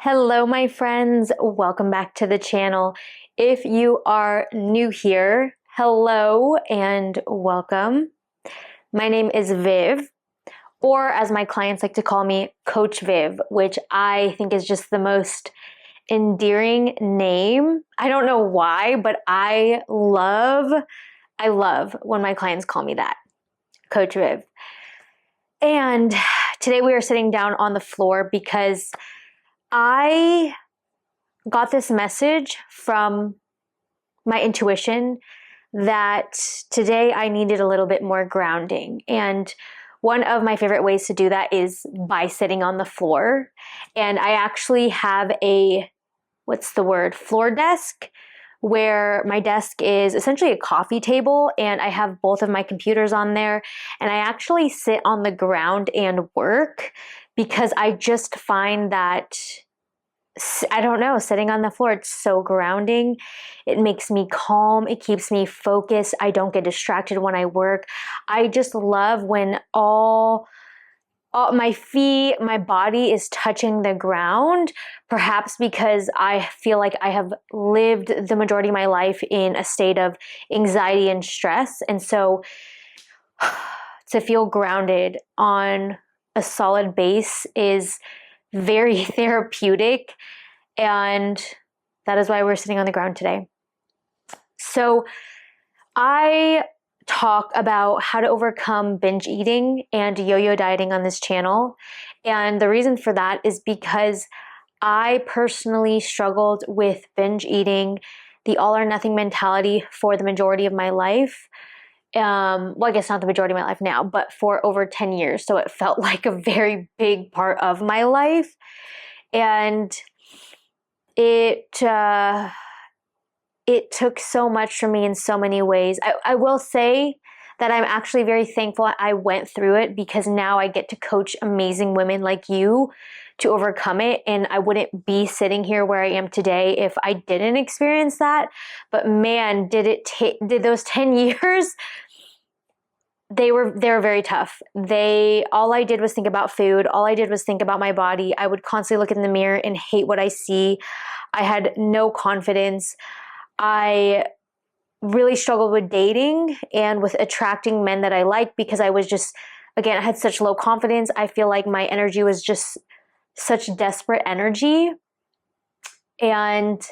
Hello, my friends. Welcome back to the channel. If you are new here, hello and welcome. My name is Viv, or as my clients like to call me, Coach Viv, which I think is just the most endearing name. I don't know why, but I love when my clients call me that, Coach Viv. And today we are sitting down on the floor because I got this message from my intuition that today I needed a little bit more grounding. And one of my favorite ways to do that is by sitting on the floor. And I actually have floor desk, where my desk is essentially a coffee table and I have both of my computers on there. And I actually sit on the ground and work because I just find that, I don't know, sitting on the floor, it's so grounding. It makes me calm. It keeps me focused. I don't get distracted when I work. I just love when all my feet, my body is touching the ground, perhaps because I feel like I have lived the majority of my life in a state of anxiety and stress. And so to feel grounded on a solid base is very therapeutic, and that is why we're sitting on the ground today. So I talk about how to overcome binge eating and yo-yo dieting on this channel, and the reason for that is because I personally struggled with binge eating, the all or nothing mentality, for the majority of my life. Well, I guess not the majority of my life now, but for over 10 years. So it felt like a very big part of my life. And it took so much from me in so many ways. I will say that I'm actually very thankful I went through it, because now I get to coach amazing women like you to overcome it. And I wouldn't be sitting here where I am today if I didn't experience that. But man, did those 10 years, they were very tough. All I did was think about food. All I did was think about my body. I would constantly look in the mirror and hate what I see. I had no confidence. I really struggled with dating and with attracting men that I liked, because I was just, again, I had such low confidence. I feel like my energy was just such desperate energy. And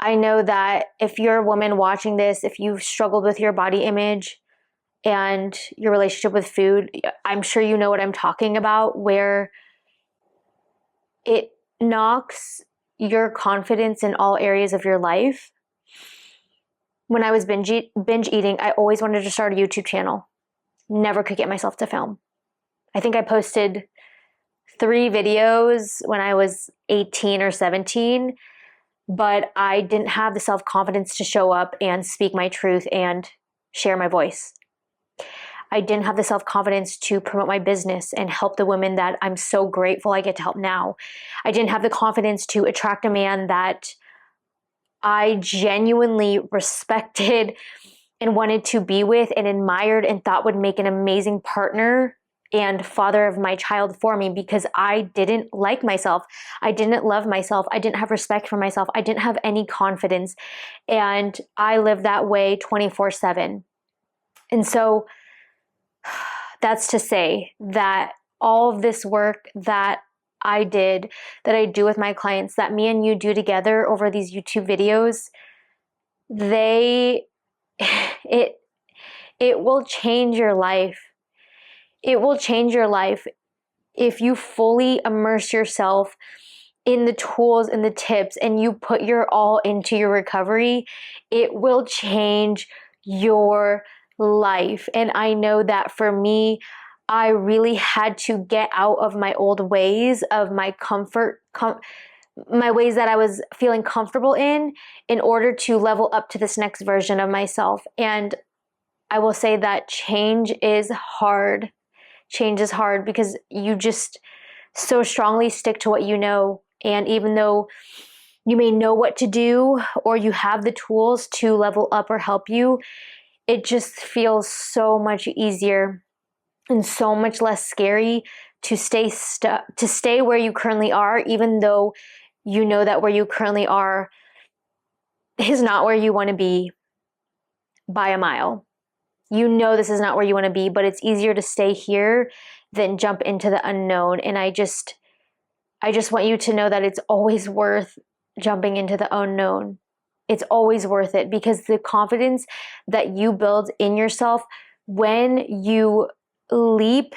I know that if you're a woman watching this, if you've struggled with your body image and your relationship with food, I'm sure you know what I'm talking about, where it knocks your confidence in all areas of your life. When I was binge eating, I always wanted to start a YouTube channel. Never could get myself to film. I think I posted 3 videos when I was 18 or 17, but I didn't have the self-confidence to show up and speak my truth and share my voice. I didn't have the self-confidence to promote my business and help the women that I'm so grateful I get to help now. I didn't have the confidence to attract a man that I genuinely respected and wanted to be with and admired and thought would make an amazing partner and father of my child for me, because I didn't like myself. I didn't love myself. I didn't have respect for myself. I didn't have any confidence. And I lived that way 24/7. And so that's to say that all of this work that I did, that I do with my clients, that me and you do together over these YouTube videos, it will change your life. It will change your life if you fully immerse yourself in the tools and the tips and you put your all into your recovery. It will change your life. And I know that for me, I really had to get out of my old ways of my my ways that I was feeling comfortable in order to level up to this next version of myself. And I will say that change is hard. Change is hard because you just so strongly stick to what you know. And even though you may know what to do or you have the tools to level up or help you, it just feels so much easier and so much less scary to stay where you currently are, even though you know that where you currently are is not where you want to be by a mile. You know this is not where you want to be, but it's easier to stay here than jump into the unknown. And I just want you to know that it's always worth jumping into the unknown. It's always worth it, because the confidence that you build in yourself when you leap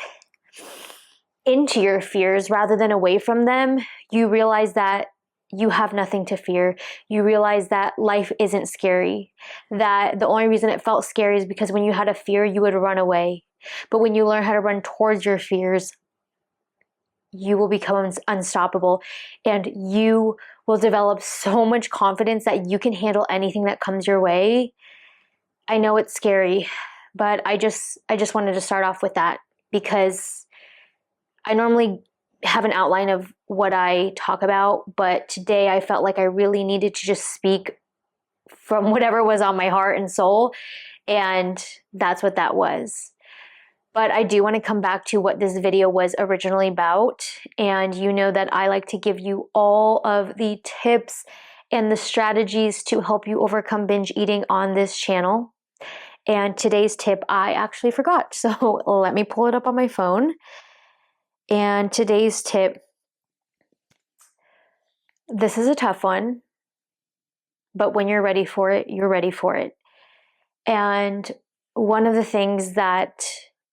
into your fears rather than away from them, you realize that you have nothing to fear. You realize that life isn't scary. That the only reason it felt scary is because when you had a fear, you would run away. But when you learn how to run towards your fears, you will become unstoppable, and you will develop so much confidence that you can handle anything that comes your way. I know it's scary, but I just wanted to start off with that, because I normally have an outline of what I talk about, but today I felt like I really needed to just speak from whatever was on my heart and soul, and that's what that was. But I do want to come back to what this video was originally about. And you know that I like to give you all of the tips and the strategies to help you overcome binge eating on this channel. And today's tip, I actually forgot. So let me pull it up on my phone. And today's tip, this is a tough one, but when you're ready for it, you're ready for it. And one of the things that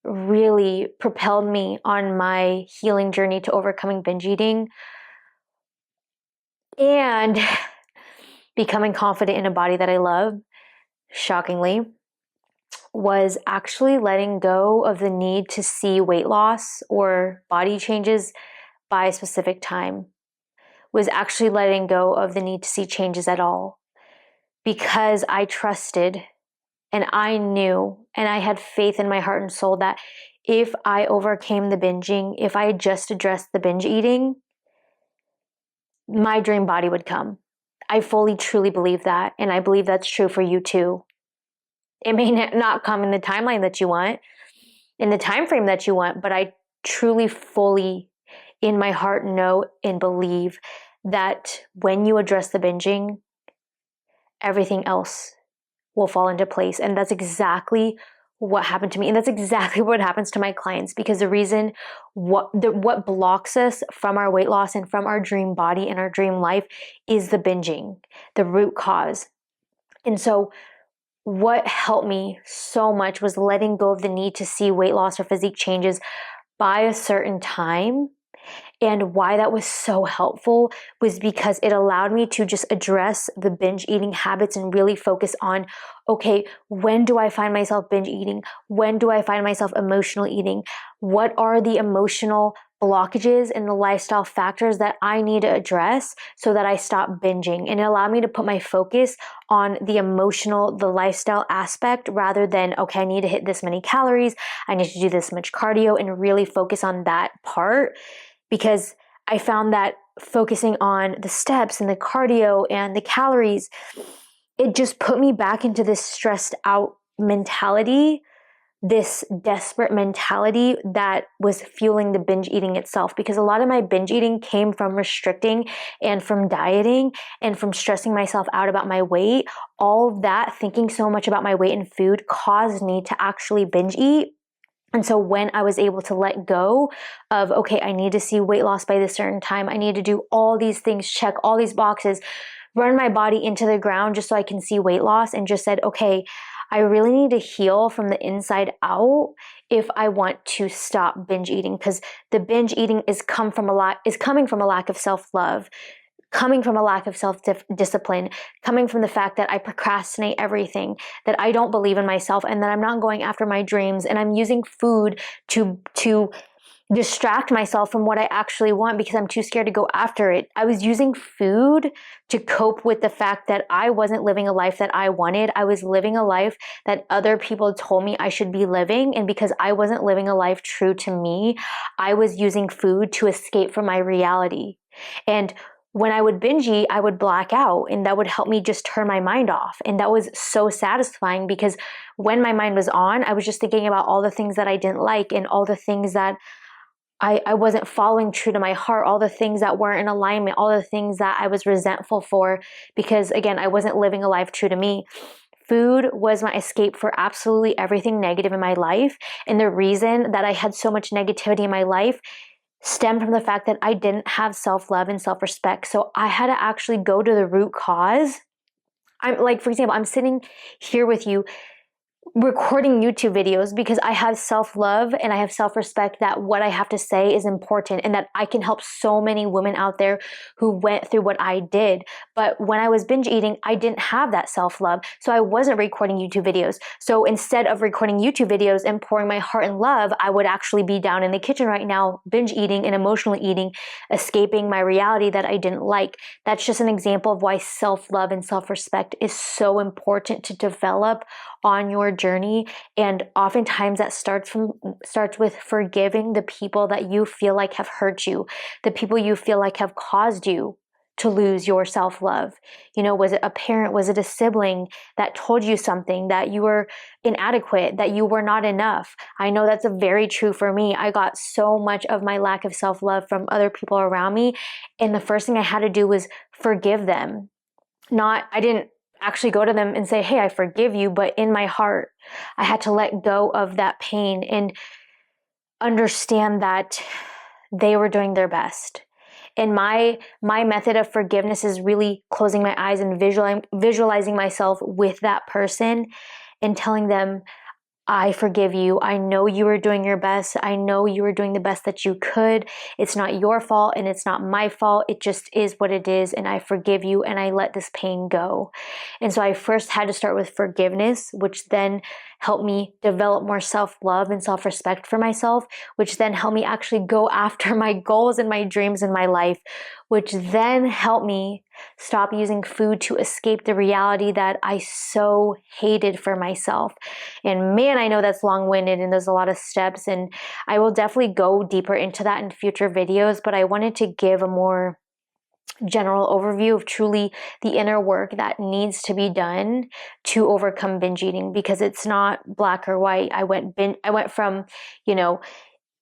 really propelled me on my healing journey to overcoming binge eating and becoming confident in a body that I love, shockingly, was actually letting go of the need to see weight loss or body changes by a specific time. Was actually letting go of the need to see changes at all, because I trusted and I knew and I had faith in my heart and soul that if I overcame the binging, if I just addressed the binge eating, my dream body would come. I fully, truly believe that. And I believe that's true for you too. It may not come in the timeline that you want, in the time frame that you want, but I truly, fully, in my heart, know and believe that when you address the binging, everything else will fall into place. And that's exactly what happened to me. And that's exactly what happens to my clients, because the reason what blocks us from our weight loss and from our dream body and our dream life is the binging, the root cause. And so what helped me so much was letting go of the need to see weight loss or physique changes by a certain time. And why that was so helpful was because it allowed me to just address the binge eating habits and really focus on, okay, when do I find myself binge eating? When do I find myself emotional eating? What are the emotional blockages and the lifestyle factors that I need to address so that I stop binging? And it allowed me to put my focus on the emotional, the lifestyle aspect, rather than, okay, I need to hit this many calories, I need to do this much cardio, and really focus on that part. Because I found that focusing on the steps and the cardio and the calories, it just put me back into this stressed out mentality, this desperate mentality that was fueling the binge eating itself. Because a lot of my binge eating came from restricting and from dieting and from stressing myself out about my weight. All of that, thinking so much about my weight and food, caused me to actually binge eat. And so when I was able to let go of, okay, I need to see weight loss by this certain time, I need to do all these things, check all these boxes, run my body into the ground just so I can see weight loss, and just said, okay, I really need to heal from the inside out if I want to stop binge eating, because the binge eating is coming from a lack of self-love, coming from a lack of self-discipline, coming from the fact that I procrastinate everything, that I don't believe in myself, and that I'm not going after my dreams, and I'm using food to distract myself from what I actually want because I'm too scared to go after it. I was using food to cope with the fact that I wasn't living a life that I wanted. I was living a life that other people told me I should be living, and because I wasn't living a life true to me, I was using food to escape from my reality. And when I would binge eat, I would black out, and that would help me just turn my mind off. And that was so satisfying, because when my mind was on, I was just thinking about all the things that I didn't like and all the things that I wasn't following true to my heart, all the things that weren't in alignment, all the things that I was resentful for, because again, I wasn't living a life true to me. Food was my escape for absolutely everything negative in my life. And the reason that I had so much negativity in my life stemmed from the fact that I didn't have self-love and self-respect. So I had to actually go to the root cause. I'm like, for example, I'm sitting here with you recording YouTube videos because I have self-love and I have self-respect that what I have to say is important and that I can help so many women out there who went through what I did. But when I was binge eating, I didn't have that self-love. So I wasn't recording YouTube videos. So instead of recording YouTube videos and pouring my heart and love, I would actually be down in the kitchen right now, binge eating and emotionally eating, escaping my reality that I didn't like. That's just an example of why self-love and self-respect is so important to develop on your journey. And oftentimes that starts with forgiving the people that you feel like have hurt you, the people you feel like have caused you to lose your self-love. You know, was it a parent? Was it a sibling that told you something, that you were inadequate, that you were not enough? I know that's very true for me. I got so much of my lack of self-love from other people around me. And the first thing I had to do was forgive them. I didn't actually go to them and say, hey, I forgive you. But in my heart, I had to let go of that pain and understand that they were doing their best. And my method of forgiveness is really closing my eyes and visualizing myself with that person and telling them, I forgive you. I know you were doing your best. I know you were doing the best that you could. It's not your fault and it's not my fault. It just is what it is. And I forgive you and I let this pain go. And so I first had to start with forgiveness, which then helped me develop more self-love and self-respect for myself, which then helped me actually go after my goals and my dreams in my life, which then helped me stop using food to escape the reality that I so hated for myself. And man, I know that's long-winded and there's a lot of steps, and I will definitely go deeper into that in future videos, but I wanted to give a more general overview of truly the inner work that needs to be done to overcome binge eating, because it's not black or white. I went from,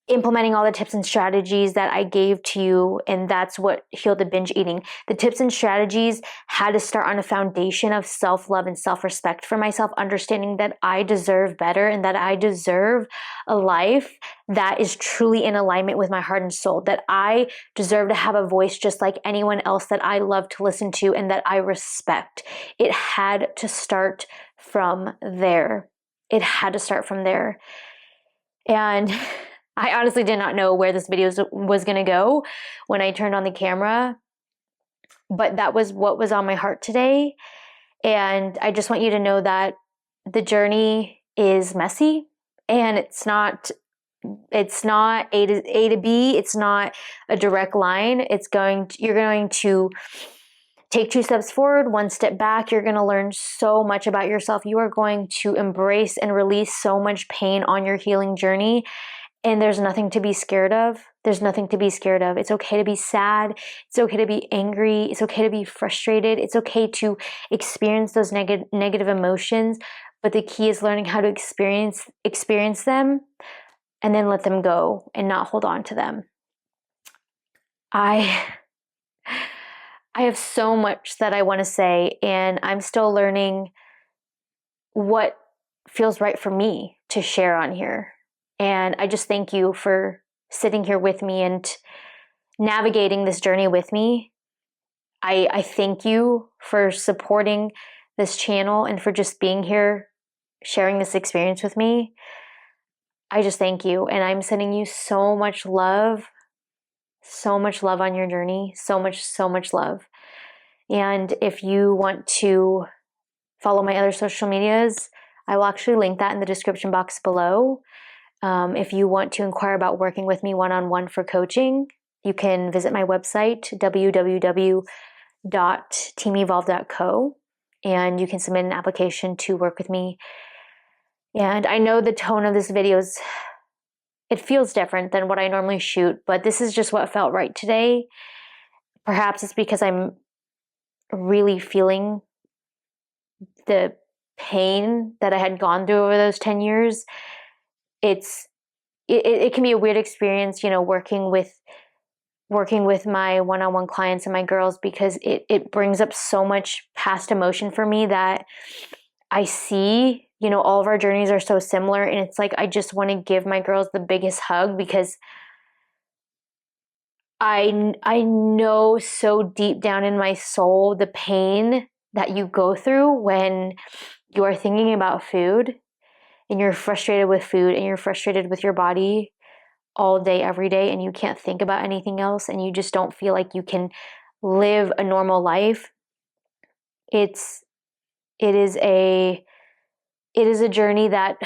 implementing all the tips and strategies that I gave to you, and that's what healed the binge eating. The tips and strategies had to start on a foundation of self-love and self-respect for myself, understanding that I deserve better and that I deserve a life that is truly in alignment with my heart and soul, that I deserve to have a voice just like anyone else that I love to listen to and that I respect. It had to start from there. It had to start from there. And I honestly did not know where this video was going to go when I turned on the camera, but that was what was on my heart today. And I just want you to know that the journey is messy and it's not A to B. It's not a direct line. You're going to take 2 steps forward, 1 step back. You're going to learn so much about yourself. You are going to embrace and release so much pain on your healing journey. And there's nothing to be scared of. There's nothing to be scared of. It's okay to be sad. It's okay to be angry. It's okay to be frustrated. It's okay to experience those negative emotions. But the key is learning how to experience them and then let them go and not hold on to them. I have so much that I want to say, and I'm still learning what feels right for me to share on here. And I just thank you for sitting here with me and navigating this journey with me. I thank you for supporting this channel and for just being here, sharing this experience with me. I just thank you. And I'm sending you so much love on your journey. So much love. And if you want to follow my other social medias, I will actually link that in the description box below. If you want to inquire about working with me one-on-one for coaching, you can visit my website, www.teamevolve.co, and you can submit an application to work with me. And I know the tone of this video it feels different than what I normally shoot, but this is just what felt right today. Perhaps it's because I'm really feeling the pain that I had gone through over those 10 years. It's it can be a weird experience, you know, working with my one-on-one clients and my girls, because it brings up so much past emotion for me that I see, you know, all of our journeys are so similar, and it's like I just want to give my girls the biggest hug, because I know so deep down in my soul the pain that you go through when you are thinking about food, and you're frustrated with food, and you're frustrated with your body all day, every day, and you can't think about anything else, and you just don't feel like you can live a normal life. It is a journey that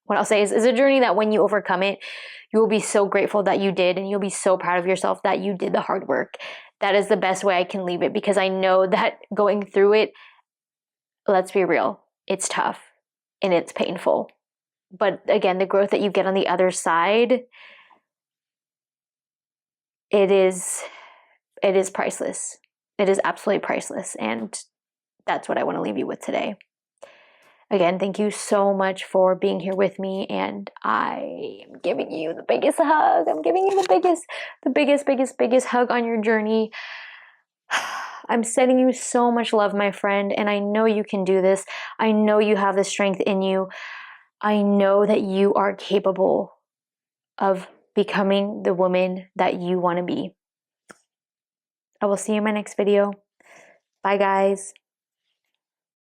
what I'll say is a journey that when you overcome it, you will be so grateful that you did, and you'll be so proud of yourself that you did the hard work. That is the best way I can leave it, because I know that going through it, let's be real, it's tough and it's painful. But again, the growth that you get on the other side, it is priceless. It is absolutely priceless. And that's what I want to leave you with today. Again, thank you so much for being here with me, and I am giving you the biggest hug. I'm giving you the biggest hug on your journey. I'm sending you so much love, my friend, and I know you can do this. I know you have the strength in you. I know that you are capable of becoming the woman that you want to be. I will see you in my next video. Bye, guys.